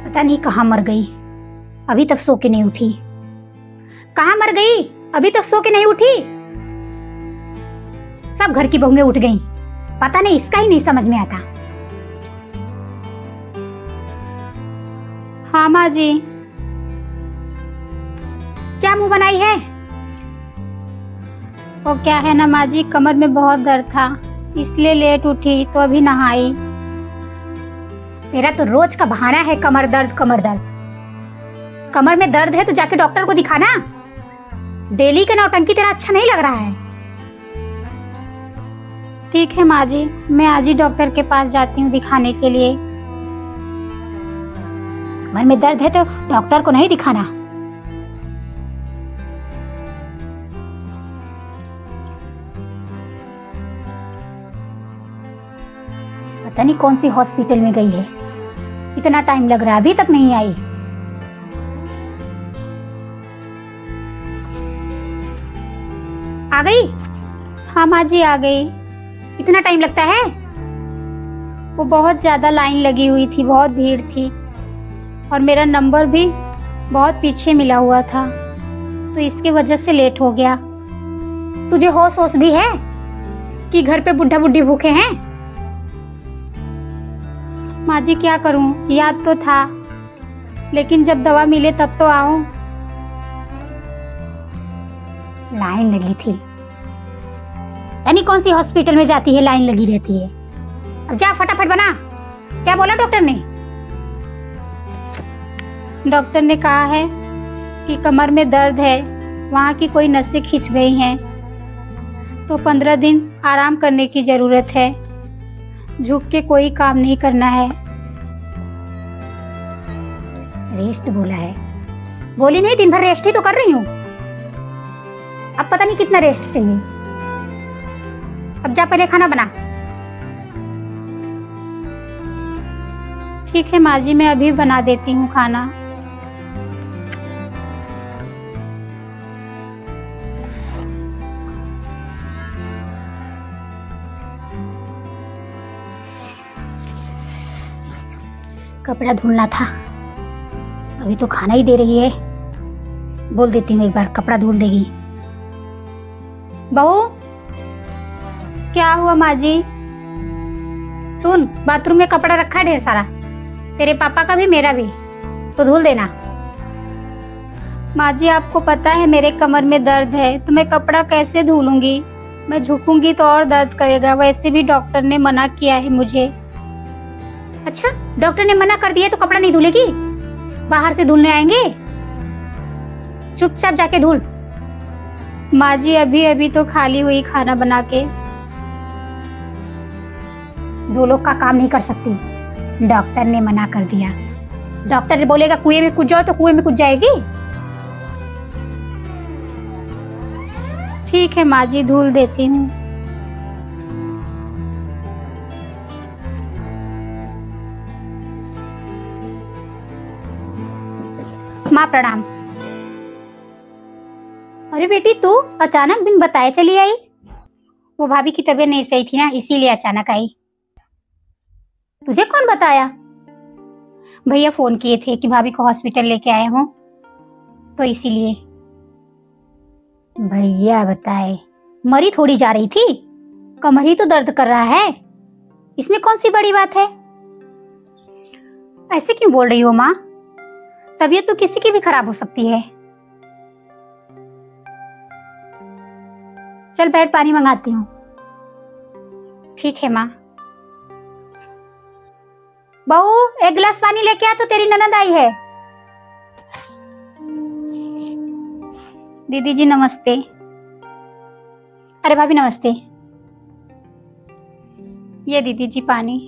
पता नहीं कहाँ मर गई, अभी तक सो के नहीं उठी। कहाँ मर गई, अभी तक सो के नहीं उठी। सब घर की बहुएं उठ गईं, पता नहीं इसका ही नहीं समझ में आता। हाँ माँ जी। क्या मुंह बनाई है? वो क्या है ना माँ जी, कमर में बहुत दर्द था इसलिए लेट उठी तो अभी नहाई। तेरा तो रोज का बहाना है, कमर दर्द कमर दर्द। कमर में दर्द है तो जाके डॉक्टर को दिखाना। डेली का नौटंकी तेरा अच्छा नहीं लग रहा है। ठीक है माँ जी, मैं आज ही डॉक्टर के पास जाती हूँ दिखाने के लिए। कमर में दर्द है तो डॉक्टर को नहीं दिखाना। पता नहीं कौन सी हॉस्पिटल में गई है, इतना टाइम लग रहा है अभी तक नहीं आई। आ गई? हाँ माँ जी आ गई। इतना टाइम लगता है? वो बहुत ज्यादा लाइन लगी हुई थी, बहुत भीड़ थी और मेरा नंबर भी बहुत पीछे मिला हुआ था तो इसकी वजह से लेट हो गया। तुझे होश होश भी है कि घर पे बुढ़ा बुढ़ी भूखे हैं? माँ जी क्या करूं, याद तो था लेकिन जब दवा मिले तब तो आऊं। लाइन लगी थी, यानी कौन सी हॉस्पिटल में जाती है लाइन लगी रहती है। अब जा फटाफट बना। क्या बोला डॉक्टर ने? डॉक्टर ने कहा है कि कमर में दर्द है, वहाँ की कोई नसें खिंच गई हैं तो 15 दिन आराम करने की जरूरत है, झुक के कोई काम नहीं करना है। रेस्ट बोला है? बोली नहीं, दिन भर रेस्ट ही तो कर रही हूँ। अब पता नहीं कितना रेस्ट चाहिए। अब जा पहले खाना बना। ठीक है माँ जी, मैं अभी बना देती हूँ खाना। कपड़ा धुलना था, अभी तो खाना ही दे रही है। बोल देती हूँ एक बार, कपड़ा धुल देगी। बहू क्या हुआ माँ जी? सुन, बाथरूम में कपड़ा रखा है ढेर सारा, तेरे पापा का भी मेरा भी, तो धुल देना। माँ जी आपको पता है मेरे कमर में दर्द है तो मैं कपड़ा कैसे धुलूंगी? मैं झुकूंगी तो और दर्द करेगा, वैसे भी डॉक्टर ने मना किया है मुझे। अच्छा, डॉक्टर ने मना कर दिया तो कपड़ा नहीं धुलेगी? बाहर से धुलने आएंगे? चुपचाप जाके धुल। माँ जी अभी अभी तो खाली हुई खाना बना के। दो लोग का काम नहीं कर सकती, डॉक्टर ने मना कर दिया। डॉक्टर बोलेगा कुएं में कूद जाओ तो कुएं में कूद जाएगी। ठीक है माँ जी, धुल देती हूँ। माँ प्रणाम। अरे बेटी, तू अचानक बिन बताए चली आई? वो भाभी की तबीयत नहीं सही थी ना, इसीलिए अचानक आई। तुझे कौन बताया? भैया फोन किए थे कि भाभी को हॉस्पिटल लेके आए हो, तो इसीलिए। भैया बताए? मरी थोड़ी जा रही थी, कमर ही तो दर्द कर रहा है, इसमें कौन सी बड़ी बात है। ऐसे क्यों बोल रही हो माँ? तबीयत तो किसी की भी खराब हो सकती है। चल बैठ, पानी मंगाती हूँ। ठीक है माँ। बहू, एक गिलास पानी लेके आ, तो तेरी ननद आई है। दीदी जी नमस्ते। अरे भाभी नमस्ते। ये दीदी जी पानी।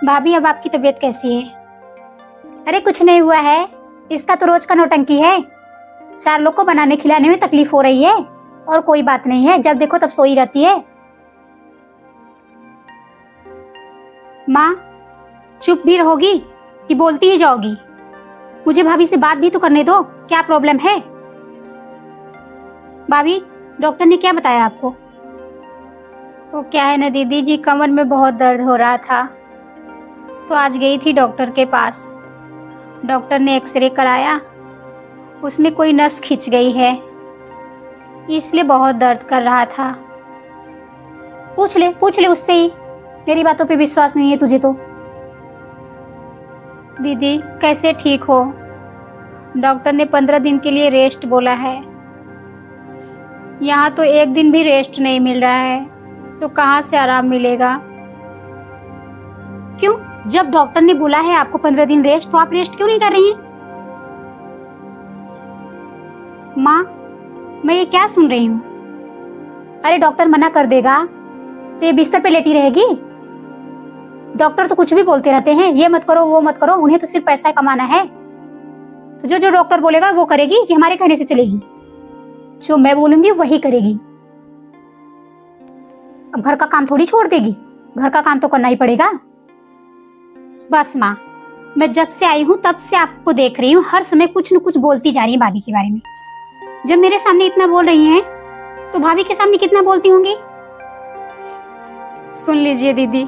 भाभी अब आपकी तबीयत कैसी है? अरे कुछ नहीं हुआ है, इसका तो रोज का नौटंकी है। 4 लोग को बनाने खिलाने में तकलीफ हो रही है और कोई बात नहीं है, जब देखो तब सोई रहती है। माँ चुप भी रहोगी कि बोलती ही जाओगी? मुझे भाभी से बात भी तो करने दो, क्या प्रॉब्लम है? भाभी, डॉक्टर ने क्या बताया आपको? वो क्या है ना दीदी जी, कमर में बहुत दर्द हो रहा था, तो आज गई थी डॉक्टर के पास। डॉक्टर ने एक्सरे कराया, उसमें कोई नस खिंच गई है, इसलिए बहुत दर्द कर रहा था। पूछ ले उससे ही, मेरी बातों पे विश्वास नहीं है तुझे तो। दीदी कैसे ठीक हो? डॉक्टर ने 15 दिन के लिए रेस्ट बोला है। यहाँ तो एक दिन भी रेस्ट नहीं मिल रहा है, तो कहाँ से आराम मिलेगा? क्यों? जब डॉक्टर ने बोला है आपको 15 दिन रेस्ट, तो आप रेस्ट क्यों नहीं कर रही हैं? माँ, मैं ये क्या सुन रही हूँ? अरे डॉक्टर मना कर देगा तो ये बिस्तर पे लेटी रहेगी? डॉक्टर तो कुछ भी बोलते रहते हैं, ये मत करो वो मत करो, उन्हें तो सिर्फ पैसा कमाना है। तो जो जो डॉक्टर बोलेगा वो करेगी कि हमारे कहने से चलेगी? जो मैं बोलूंगी वही करेगी। अब घर का काम थोड़ी छोड़ देगी, घर का काम तो करना ही पड़ेगा। बस माँ, मैं जब से आई हूँ तब से आपको देख रही हूँ, हर समय कुछ न कुछ बोलती जा रही है भाभी के बारे में। जब मेरे सामने इतना बोल रही हैं, तो भाभी के सामने कितना बोलती होंगी? सुन लीजिए दीदी,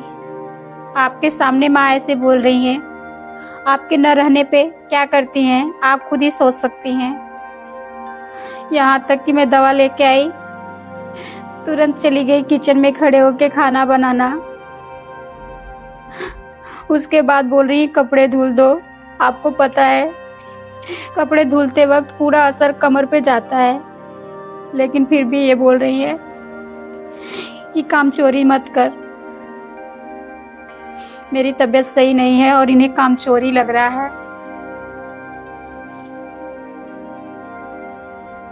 आपके सामने माँ ऐसे बोल रही हैं, आपके न रहने पे क्या करती हैं आप खुद ही सोच सकती हैं। यहाँ तक कि मैं दवा लेके आई, तुरंत चली गई किचन में खड़े होके खाना बनाना। उसके बाद बोल रही कपड़े धुल दो। आपको पता है कपड़े धुलते वक्त पूरा असर कमर पे जाता है, लेकिन फिर भी ये बोल रही है कि काम चोरी मत कर। मेरी तबीयत सही नहीं है और इन्हें काम चोरी लग रहा है।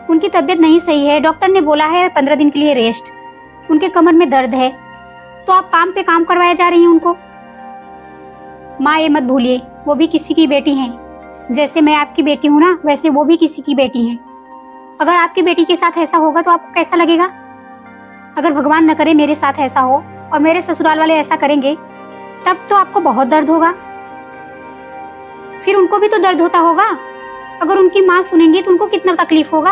उनकी तबीयत नहीं सही है, डॉक्टर ने बोला है 15 दिन के लिए रेस्ट। उनके कमर में दर्द है, तो आप काम पे काम करवाए जा रही हैं उनको। माँ ये मत भूलिए, वो भी किसी की बेटी हैं। जैसे मैं आपकी बेटी हूँ ना, वैसे वो भी किसी की बेटी हैं। अगर आपकी बेटी के साथ ऐसा होगा तो आपको कैसा लगेगा? अगर भगवान न करे मेरे साथ ऐसा हो और मेरे ससुराल वाले ऐसा करेंगे, तब तो आपको बहुत दर्द होगा। फिर उनको भी तो दर्द होता होगा। अगर उनकी माँ सुनेंगी तो उनको कितना तकलीफ होगा।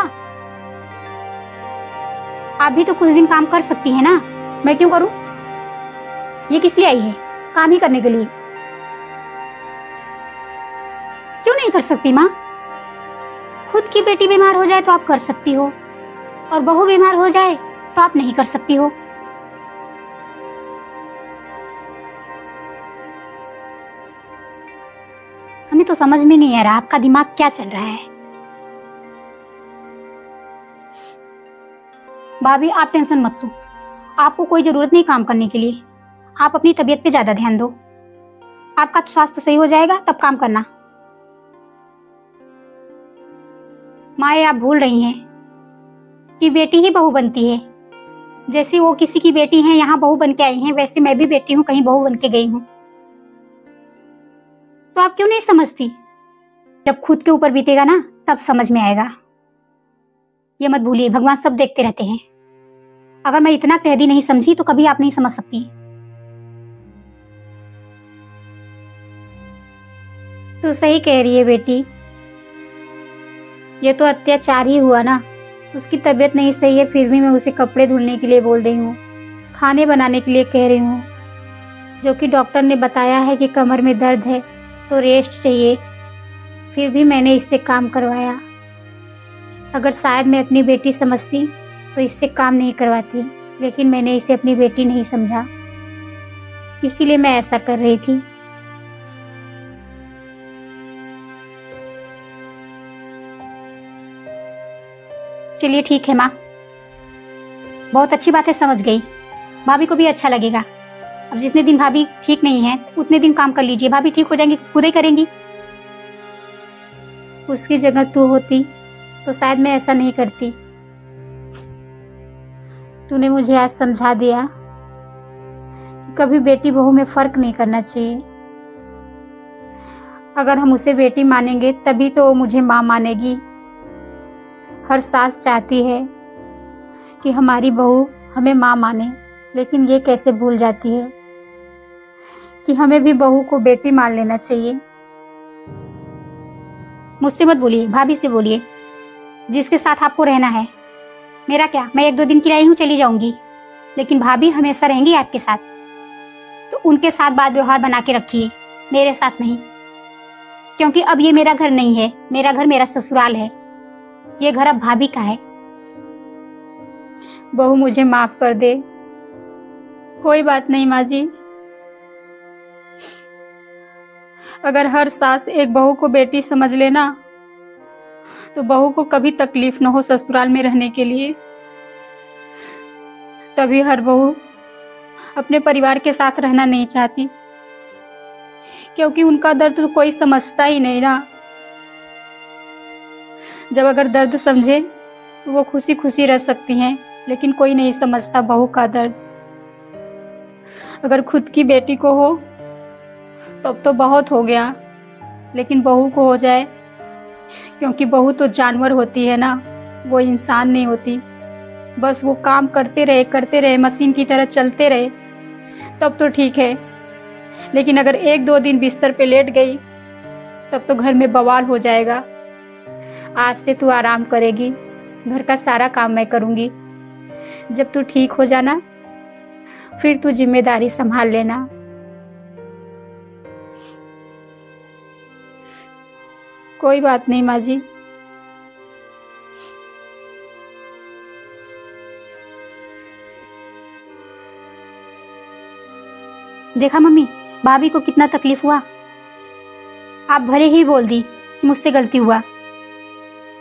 आप भी तो कुछ दिन काम कर सकती हैं ना, मैं क्यों करूं? ये किस लिए आई है? काम ही करने के लिए। क्यों नहीं कर सकती माँ? खुद की बेटी बीमार हो जाए तो आप कर सकती हो, और बहू बीमार हो जाए तो आप नहीं कर सकती हो। हमें तो समझ में नहीं आ रहा आपका दिमाग क्या चल रहा है। भाभी आप टेंशन मत लो, आपको कोई जरूरत नहीं काम करने के लिए। आप अपनी तबीयत पे ज्यादा ध्यान दो। आपका तो स्वास्थ्य सही हो जाएगा तब काम करना। माँ आप भूल रही हैं कि बेटी ही बहू बनती है। जैसे वो किसी की बेटी हैं, यहाँ बहू बन के आई हैं, वैसे मैं भी बेटी हूँ, कहीं बहू बन के गई हूँ। तो आप क्यों नहीं समझती? जब खुद के ऊपर बीतेगा ना, तब समझ में आएगा। ये मत भूलिए, भगवान सब देखते रहते हैं। अगर मैं इतना कह दी नहीं समझी तो कभी आप नहीं समझ सकती। तो सही कह रही है बेटी, ये तो अत्याचार ही हुआ ना। उसकी तबीयत नहीं सही है, फिर भी मैं उसे कपड़े धुलने के लिए बोल रही हूँ, खाने बनाने के लिए कह रही हूँ, जो कि डॉक्टर ने बताया है कि कमर में दर्द है तो रेस्ट चाहिए। फिर भी मैंने इससे काम करवाया। अगर शायद मैं अपनी बेटी समझती तो इससे काम नहीं करवाती, लेकिन मैंने इसे अपनी बेटी नहीं समझा, इसीलिए मैं ऐसा कर रही थी। चलिए ठीक है माँ, बहुत अच्छी बात है, समझ गई। भाभी को भी अच्छा लगेगा। अब जितने दिन भाभी ठीक नहीं है उतने दिन काम कर लीजिए, भाभी ठीक हो जाएंगी, खुद ही करेंगी। उसकी जगह तू होती तो शायद मैं ऐसा नहीं करती। तूने मुझे आज समझा दिया कि कभी बेटी बहू में फर्क नहीं करना चाहिए। अगर हम उसे बेटी मानेंगे तभी तो वो मुझे माँ मानेगी। हर सास चाहती है कि हमारी बहू हमें माँ माने, लेकिन ये कैसे भूल जाती है कि हमें भी बहू को बेटी मान लेना चाहिए। मुझसे मत बोलिए, भाभी से बोलिए। जिसके साथ आपको रहना है, मेरा क्या, मैं 1-2 दिन की आई हूँ, चली जाऊंगी। लेकिन भाभी हमेशा रहेंगी आपके साथ, तो उनके साथ बात व्यवहार बना के रखिए, मेरे साथ नहीं। क्योंकि अब ये मेरा घर नहीं है, मेरा घर मेरा ससुराल है, ये घर अब भाभी का है। बहू मुझे माफ कर दे। कोई बात नहीं माँ जी, अगर हर सास एक बहू को बेटी समझ लेना तो बहू को कभी तकलीफ न हो ससुराल में रहने के लिए। तभी हर बहू अपने परिवार के साथ रहना नहीं चाहती, क्योंकि उनका दर्द तो कोई समझता ही नहीं ना। जब अगर दर्द समझे तो वो खुशी खुशी रह सकती हैं, लेकिन कोई नहीं समझता बहू का दर्द। अगर खुद की बेटी को हो तब तो बहुत हो गया, लेकिन बहू को हो जाए, क्योंकि बहू तो जानवर होती है ना, वो इंसान नहीं होती। बस वो काम करते रहे, मशीन की तरह चलते रहे, तब तो ठीक है। लेकिन अगर 1-2 दिन बिस्तर पे लेट गई तब तो घर में बवाल हो जाएगा। आज से तू आराम करेगी, घर का सारा काम मैं करूंगी। जब तू ठीक हो जाना फिर तू जिम्मेदारी संभाल लेना। कोई बात नहीं माँ जी। देखा मम्मी, भाभी को कितना तकलीफ हुआ। आप भले ही बोल दी कि मुझसे गलती हुआ,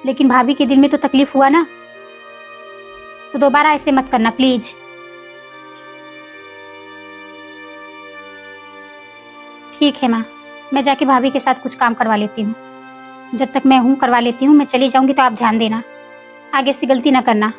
लेकिन भाभी के दिल में तो तकलीफ हुआ ना। तो दोबारा ऐसे मत करना प्लीज। ठीक है माँ, मैं जाके भाभी के साथ कुछ काम करवा लेती हूँ। जब तक मैं हूँ करवा लेती हूँ, मैं चली जाऊंगी तो आप ध्यान देना, आगे से गलती ना करना।